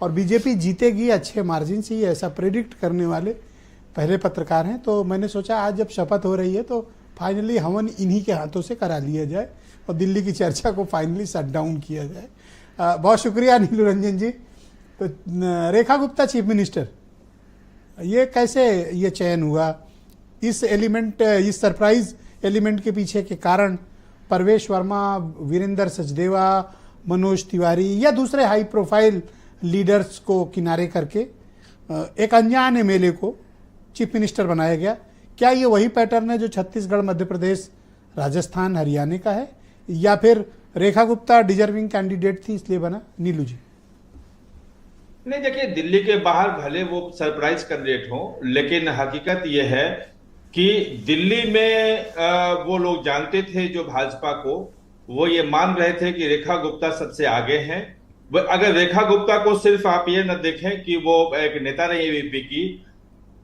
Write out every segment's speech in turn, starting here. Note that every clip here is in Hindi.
और बीजेपी जीतेगी अच्छे मार्जिन से, ये ऐसा प्रेडिक्ट करने वाले पहले पत्रकार हैं। तो मैंने सोचा आज जब शपथ हो रही है तो फाइनली हवन इन्हीं के हाथों से करा लिया जाए और दिल्ली की चर्चा को फाइनली शट डाउन किया जाए। बहुत शुक्रिया नीलू रंजन जी। तो रेखा गुप्ता चीफ मिनिस्टर, ये कैसे ये चयन हुआ? इस एलिमेंट, इस सरप्राइज एलिमेंट के पीछे के कारण परवेश वर्मा, वीरेंद्र सचदेवा, मनोज तिवारी या दूसरे हाई प्रोफाइल लीडर्स को किनारे करके एक अनजान एमएलए को चीफ मिनिस्टर बनाया गया। क्या ये वही पैटर्न है जो छत्तीसगढ़, मध्य प्रदेश, राजस्थान, हरियाणा का है, या फिर रेखा गुप्ता डिजर्विंग कैंडिडेट थी इसलिए बना? नीलू जी। नहीं, देखिए, दिल्ली के बाहर भले वो सरप्राइज कैंडिडेट हो, लेकिन हकीकत ये है कि दिल्ली में वो लोग जानते थे जो भाजपा को, वो ये मान रहे थे कि रेखा गुप्ता सबसे आगे हैं। अगर रेखा गुप्ता को सिर्फ आप ये न देखें कि वो एक नेता रही वीपी की,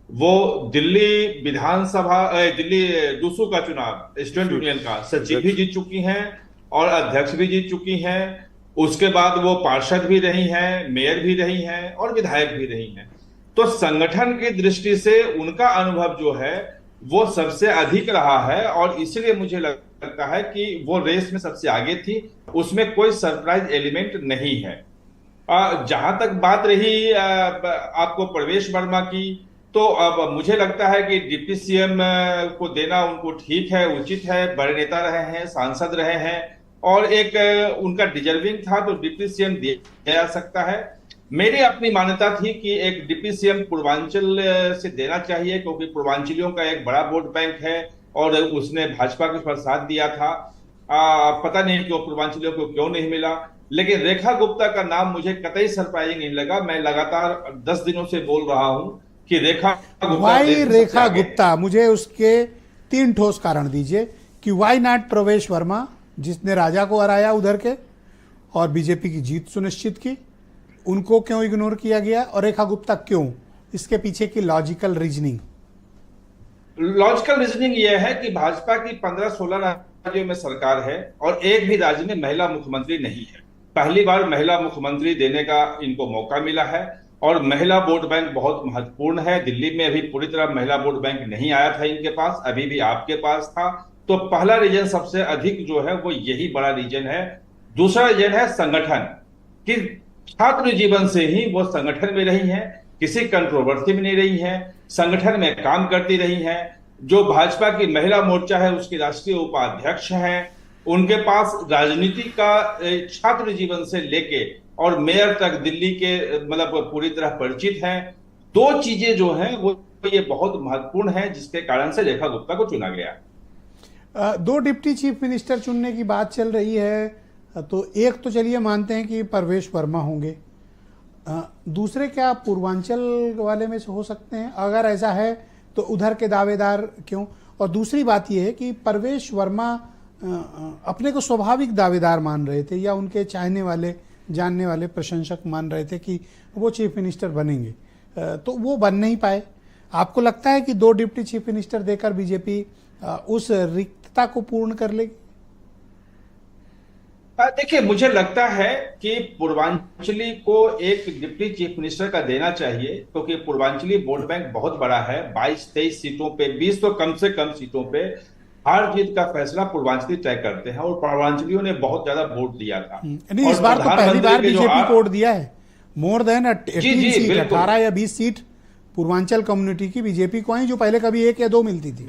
वो दिल्ली विधानसभा, दिल्ली डूसू का चुनाव, स्टूडेंट यूनियन का सचिव भी जीत चुकी हैं और अध्यक्ष भी जीत चुकी हैं। उसके बाद वो पार्षद भी रही हैं, मेयर भी रही हैं और विधायक भी रही हैं। तो संगठन की दृष्टि से उनका अनुभव जो है वो सबसे अधिक रहा है और इसलिए मुझे लगता है कि वो रेस में सबसे आगे थी। उसमें कोई सरप्राइज एलिमेंट नहीं है। जहां तक बात रही आपको परवेश वर्मा की, तो अब मुझे लगता है कि डिप्टी सीएम को देना उनको ठीक है, उचित है। बड़े नेता रहे हैं, सांसद रहे हैं और एक उनका डिजर्विंग था तो डिप्टी सीएम दिया जा सकता है। मेरी अपनी मान्यता थी कि एक डिप्टी सीएम पूर्वांचल से देना चाहिए, क्योंकि पूर्वांचलियों का एक बड़ा वोट बैंक है और उसने भाजपा के साथ साथ दिया था। पता नहीं क्यों पूर्वांचलियों को क्यों नहीं मिला, लेकिन रेखा गुप्ता का नाम मुझे कतई सरप्राइजिंग नहीं लगा। मैं लगातार 10 दिनों से बोल रहा हूं कि रेखा गुप्ता, मुझे उसके 3 ठोस कारण दीजिए कि वाई नॉट प्रवेश वर्मा, जिसने राजा को हराया उधर के और बीजेपी की जीत सुनिश्चित की, उनको क्यों इग्नोर किया गया, और रेखा गुप्ता क्यों? इसके पीछे की लॉजिकल रीजनिंग यह है कि भाजपा की 15-16 राज्यों में सरकार है और एक भी राज्य में महिला मुख्यमंत्री नहीं है। पहली बार महिला मुख्यमंत्री देने का इनको मौका मिला है और महिला वोट बैंक बहुत महत्वपूर्ण है। दिल्ली में अभी पूरी तरह महिला वोट बैंक नहीं आया था इनके पास, अभी भी आपके पास था। तो पहला रीजन सबसे अधिक जो है वो यही बड़ा रीजन है। दूसरा रीजन है संगठन कि छात्र जीवन से ही वो संगठन में रही हैं, किसी कंट्रोवर्सी में नहीं रही हैं, संगठन में काम करती रही हैं। जो भाजपा की महिला मोर्चा है उसकी राष्ट्रीय उपाध्यक्ष हैं। उनके पास राजनीति का छात्र जीवन से लेके और मेयर तक दिल्ली के मतलब पूरी तरह परिचित हैं। 2 चीजें जो हैं वो ये बहुत महत्वपूर्ण है, जिसके कारण से रेखा गुप्ता को चुना गया। 2 डिप्टी चीफ मिनिस्टर चुनने की बात चल रही है, तो एक तो चलिए मानते हैं कि परवेश वर्मा होंगे, दूसरे क्या पूर्वांचल वाले में से हो सकते हैं? अगर ऐसा है तो उधर के दावेदार क्यों? और दूसरी बात यह है कि परवेश वर्मा अपने को स्वाभाविक दावेदार मान रहे थे या उनके चाहने वाले, जानने वाले, प्रशंसक मान रहे थे कि वो चीफ मिनिस्टर बनेंगे, तो वो बन नहीं पाए। आपको लगता है कि 2 डिप्टी चीफ मिनिस्टर देकर बीजेपी उस रिक्तता को पूर्ण कर लेगी? देखिए, मुझे लगता है कि पूर्वांचली को एक डिप्टी चीफ मिनिस्टर का देना चाहिए, क्योंकि पूर्वांचली वोट बैंक बहुत बड़ा है। 22-23 सीटों पे, 20 तो कम से कम सीटों पे हार जीत का फैसला पूर्वांचली तय करते हैं और पूर्वांचलियों ने बहुत ज्यादा वोट दिया था। नहीं, इस बार तो पहली बार बीजेपी को वोट दिया है। मोर देन 18 सीट, 18 या 20 सीट पूर्वांचल कम्युनिटी की बीजेपी को आई, जो पहले कभी 1 या 2 मिलती थी।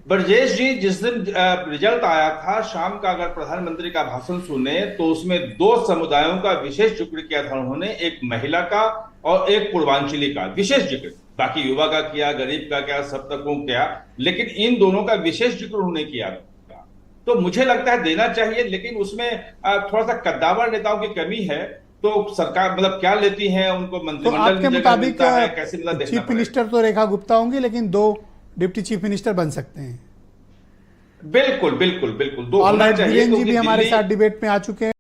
ब्रजेश जी, जिस दिन रिजल्ट आया था शाम का, अगर प्रधानमंत्री का भाषण सुने तो उसमें 2 समुदायों का विशेष जिक्र किया था उन्होंने, एक महिला का और एक पूर्वांचली का विशेष जिक्र। बाकी युवा का किया, गरीब का क्या, सब तकों क्या, लेकिन इन दोनों का विशेष जिक्र उन्होंने किया था। तो मुझे लगता है देना चाहिए, लेकिन उसमें थोड़ा सा कद्दावर नेताओं की कमी है। तो सरकार मतलब क्या लेती है, उनको मंत्रिमंडल के मुताबिक कैसे मतलब चीफ मिनिस्टर तो रेखा गुप्ता होंगी, लेकिन 2 डिप्टी चीफ मिनिस्टर बन सकते हैं। बिल्कुल बिल्कुल बिल्कुल 2 ऑल राइट, वीरेंद्र जी भी हमारे साथ डिबेट में आ चुके हैं।